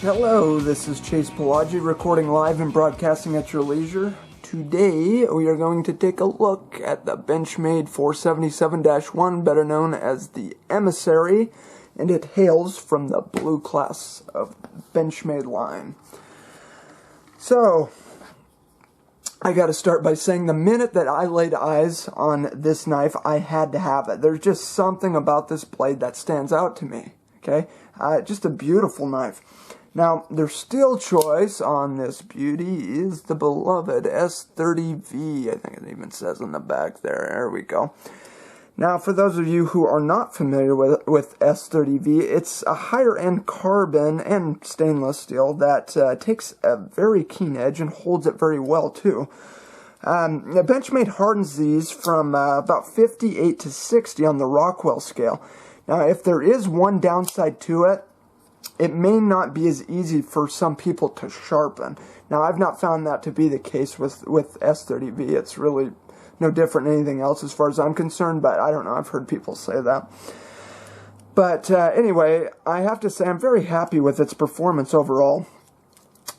Hello, this is Chase Palagi recording live and broadcasting at your leisure. Today we are going to take a look at the Benchmade 477-1, better known as the Emissary, and it hails from the blue class of Benchmade line. So, I gotta start by saying the minute that I laid eyes on this knife, I had to have it. There's just something about this blade that stands out to me, okay? Just a beautiful knife. Now, their steel choice on this beauty is the beloved S30V. I think it even says on the back there. There we go. Now, for those of you who are not familiar with S30V, it's a higher-end carbon and stainless steel that takes a very keen edge and holds it very well, too. Benchmade hardens these from about 58 to 60 on the Rockwell scale. Now, if there is one downside to it, it may not be as easy for some people to sharpen. Now, I've not found that to be the case with S30V. It's really no different than anything else as far as I'm concerned, but I don't know. I've heard people say that. But anyway, I have to say I'm very happy with its performance overall.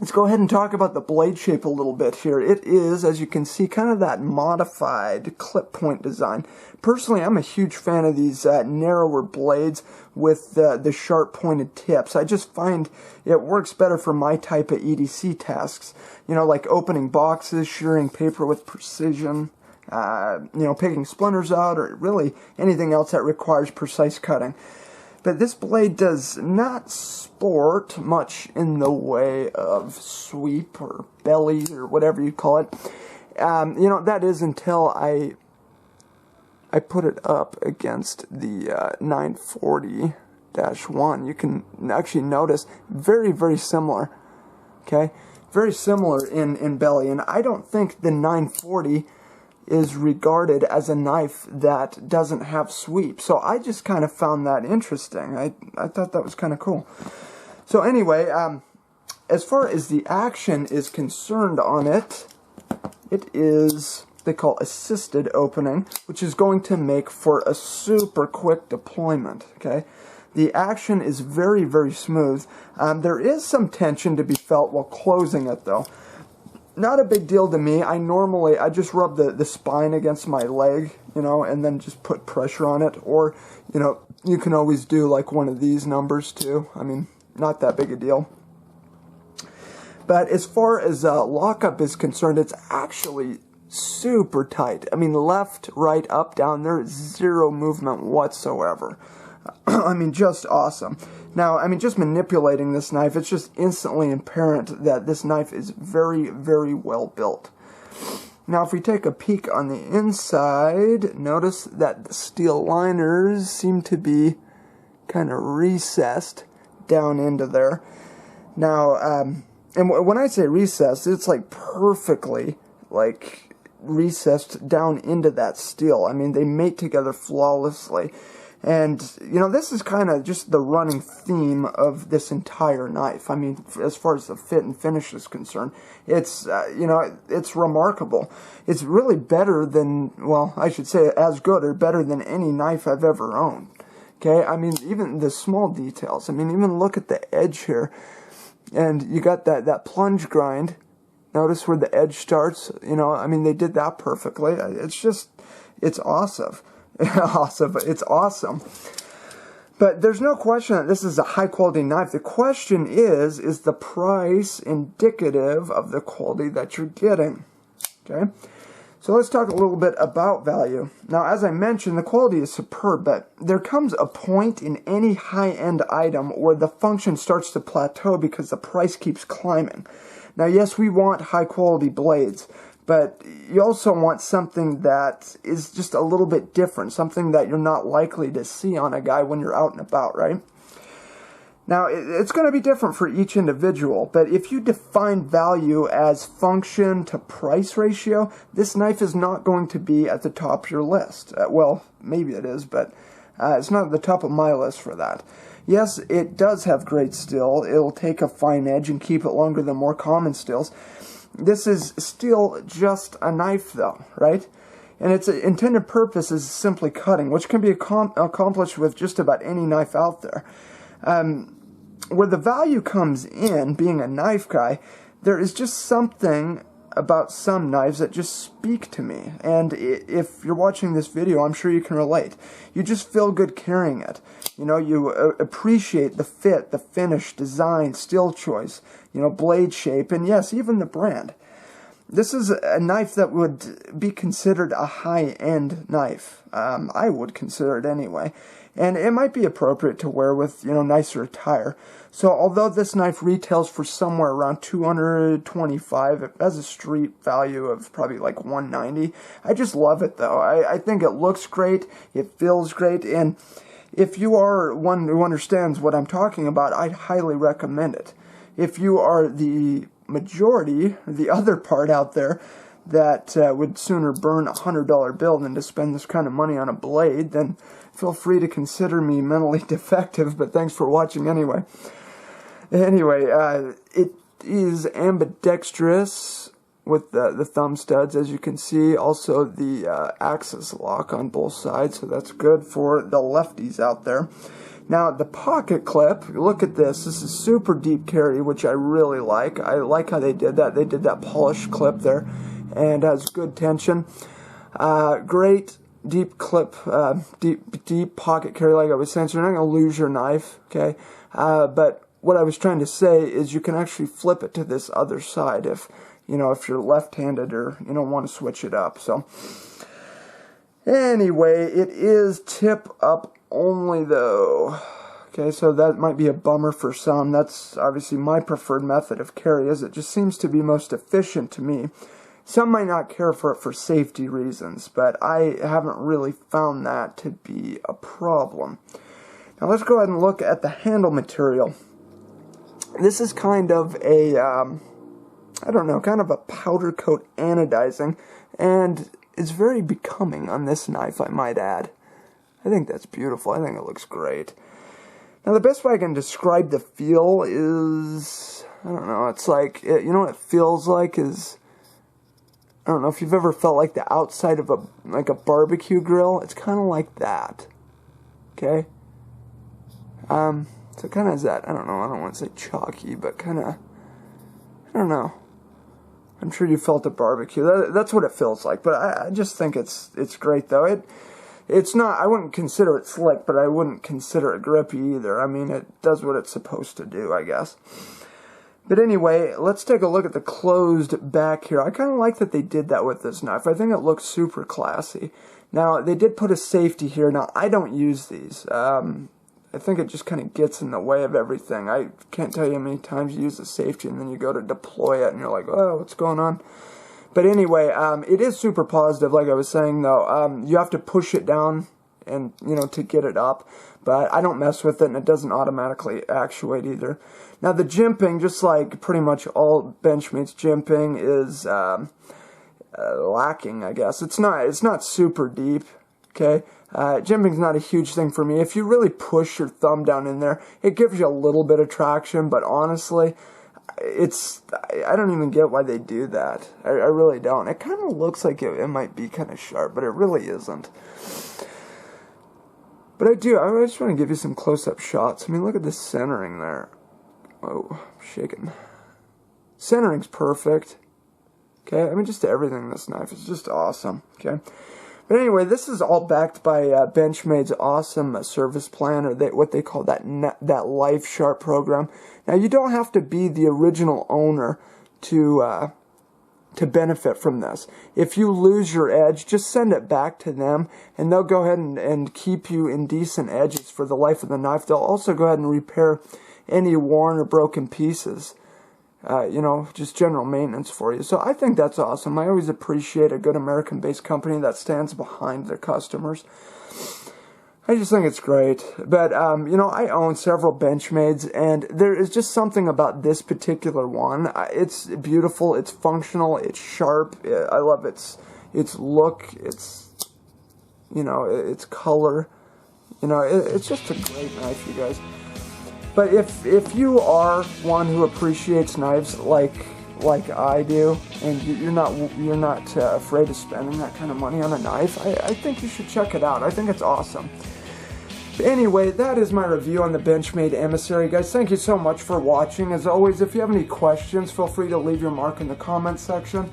Let's go ahead and talk about the blade shape a little bit here. It is, as you can see, kind of that modified clip point design. Personally, I'm a huge fan of these narrower blades with the sharp pointed tips. I just find it works better for my type of EDC tasks. You know, like opening boxes, shearing paper with precision, picking splinters out, or really anything else that requires precise cutting. But this blade does not sport much in the way of sweep or belly or whatever you call it. That is until I put it up against the 940-1. You can actually notice very, very similar. Okay? Very similar in belly. And I don't think the 940 is regarded as a knife that doesn't have sweep. So I just kind of found that interesting. I thought that was kind of cool. So anyway, as far as the action is concerned on it, it is, they call assisted opening, which is going to make for a super quick deployment, okay? The action is very, very smooth. There is some tension to be felt while closing it, though. Not a big deal to me. I just rub the spine against my leg, and then just put pressure on it. Or, you can always do like one of these numbers too. I mean, not that big a deal. But as far as lockup is concerned, it's actually super tight. I mean, left, right, up, down, there is zero movement whatsoever. I mean, just awesome. Now, I mean, just manipulating this knife, it's just instantly apparent that this knife is very, very well built. Now, if we take a peek on the inside, notice that the steel liners seem to be kind of recessed down into there. Now, and when I say recessed, it's like perfectly, like, recessed down into that steel. I mean, they mate together flawlessly. And, this is kind of just the running theme of this entire knife. I mean, as far as the fit and finish is concerned, it's, it's remarkable. It's really better than, well, I should say as good or better than any knife I've ever owned. Okay, I mean, even the small details. I mean, even look at the edge here. And you got that plunge grind. Notice where the edge starts. I mean, they did that perfectly. It's awesome. It's awesome. But there's no question that this is a high-quality knife. The question is the price indicative of the quality that you're getting? Okay? So let's talk a little bit about value. Now, as I mentioned, the quality is superb, but there comes a point in any high-end item where the function starts to plateau because the price keeps climbing. Now, yes, we want high-quality blades, but you also want something that is just a little bit different, something that you're not likely to see on a guy when you're out and about, right? Now, it's going to be different for each individual, but if you define value as function to price ratio, this knife is not going to be at the top of your list. Well, maybe it is, but it's not at the top of my list for that. Yes, it does have great steel. It'll take a fine edge and keep it longer than more common steels. This is still just a knife, though, right? And its intended purpose is simply cutting, which can be accomplished with just about any knife out there. where the value comes in, being a knife guy, there is just something about some knives that just speak to me. And if you're watching this video, I'm sure you can relate. You just feel good carrying it. You know, you appreciate the fit, the finish, design, steel choice, you know, blade shape, and yes, even the brand. This is a knife that would be considered a high-end knife. I would consider it anyway. And it might be appropriate to wear with, you know, nicer attire. So although this knife retails for somewhere around $225, it has a street value of probably like $190. I just love it though. I think it looks great, it feels great, and if you are one who understands what I'm talking about, I'd highly recommend it. If you are the majority, the other part out there, that would sooner burn a $100 bill than to spend this kind of money on a blade, then feel free to consider me mentally defective, but thanks for watching anyway. Anyway, it is ambidextrous with the thumb studs, as you can see. Also the axis lock on both sides, so that's good for the lefties out there. Now, the pocket clip, look at this. This is super deep carry, which I really like. I like how they did that. They did that polished clip there, and has good tension. Great deep clip, deep pocket carry, like I was saying. So you're not going to lose your knife, okay? But what I was trying to say is you can actually flip it to this other side if, you know, if you're left-handed or you don't want to switch it up. So anyway, it is tip up only though. Okay, so that might be a bummer for some. That's obviously my preferred method of carry, as it just seems to be most efficient to me. Some might not care for it for safety reasons, but I haven't really found that to be a problem. Now let's go ahead and look at the handle material. This is kind of a, I don't know, kind of a powder coat anodizing, and it's very becoming on this knife, I might add. I think that's beautiful. I think it looks great. Now, the best way I can describe the feel is, I don't know, it's like, you know what it feels like is, I don't know if you've ever felt like the outside of a barbecue grill. It's kind of like that. Okay? So it kind of is that, I don't know, I don't want to say chalky, but kind of, I don't know. I'm sure you felt a barbecue. That's what it feels like, but I just think it's great, though. It's not, I wouldn't consider it slick, but I wouldn't consider it grippy either. I mean, it does what it's supposed to do, I guess. But anyway, let's take a look at the closed back here. I kind of like that they did that with this knife. I think it looks super classy. Now, they did put a safety here. Now, I don't use these. I think it just kind of gets in the way of everything. I can't tell you how many times you use the safety and then you go to deploy it and you're like, oh, what's going on? But anyway, it is super positive, like I was saying, though. You have to push it down and, you know, to get it up. But I don't mess with it, and it doesn't automatically actuate either. Now, the jimping, just like pretty much all Benchmade's jimping, is lacking, I guess. It's not super deep, okay? Jimping's not a huge thing for me. If you really push your thumb down in there, it gives you a little bit of traction, but honestly, I don't even get why they do that. I really don't. It kind of looks like it might be kind of sharp, but it really isn't. But I just want to give you some close-up shots. I mean, look at the centering there. Whoa, shaking. Centering's perfect. Okay, I mean, just everything in this knife is just awesome. Okay. But anyway, this is all backed by Benchmade's awesome service plan, or what they call that Life Sharp program. Now, you don't have to be the original owner to benefit from this. If you lose your edge, just send it back to them, and they'll go ahead and keep you in decent edges for the life of the knife. They'll also go ahead and repair any worn or broken pieces. You know, just general maintenance for you. So I think that's awesome. I always appreciate a good American-based company that stands behind their customers. I just think it's great. But, you know, I own several Benchmades, and there is just something about this particular one. It's beautiful, it's functional, it's sharp. I love its look, its, you know, its color. You know, it's just a great knife, you guys. But if you are one who appreciates knives like I do, and you're not afraid of spending that kind of money on a knife, I think you should check it out. I think it's awesome. But anyway, that is my review on the Benchmade Emissary. Guys, thank you so much for watching. As always, if you have any questions, feel free to leave your mark in the comment section.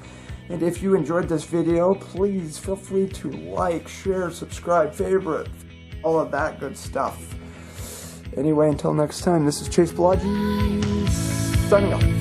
And if you enjoyed this video, please feel free to like, share, subscribe, favorite, all of that good stuff. Anyway, until next time, this is Palagi, signing off.